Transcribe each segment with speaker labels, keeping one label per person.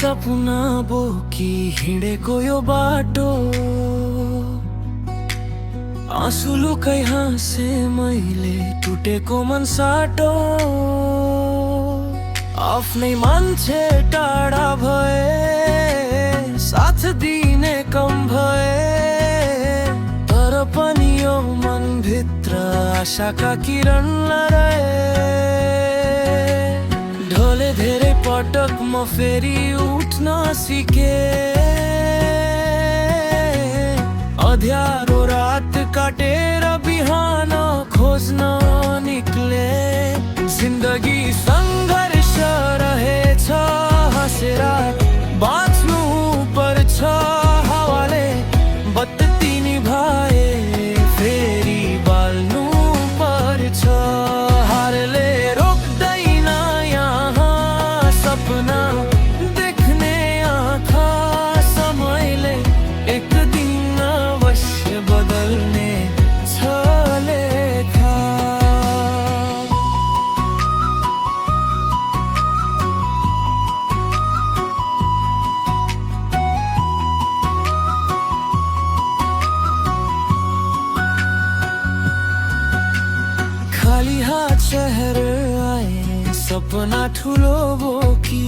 Speaker 1: सपना बोकी हिँडेको यो बाटो, आँसु लुकाई हाँसे मैले टुटेको मन साटो। आफ्नै मान्छे टाढा भए, साथ दिने कम भए, तर पनि यो मनभित्र आशाका किरण लहराए। ढले धेरै पटक म फेरि उठ्न सिके, अँध्यारो रात काटेर बिहान खोज्न निक्ले। जिन्दगी सङ्घर्ष रहेछ, हाँसेर बाँच्नु पर्छ। हावाले बत्ती निभाए फेरि बाल्नु पर्छ। हारले रोक्दैन यहाँ सपना देख्ने आँखा, समयले एक दिन अवश्य बदल्ने छ लेखा। खाली हात शहर आए, सपना ठुलो बोकी,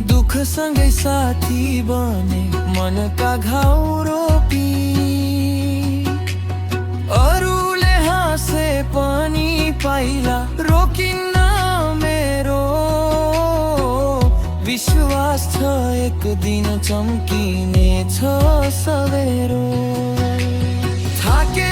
Speaker 1: दुःख सँगै साथी बने मनका घाउ रोपी। अरूले हाँसे पनि पाइला रोकिन्न मेरो, विश्वास छ एक दिन चम्किने छ सबेरो। थाके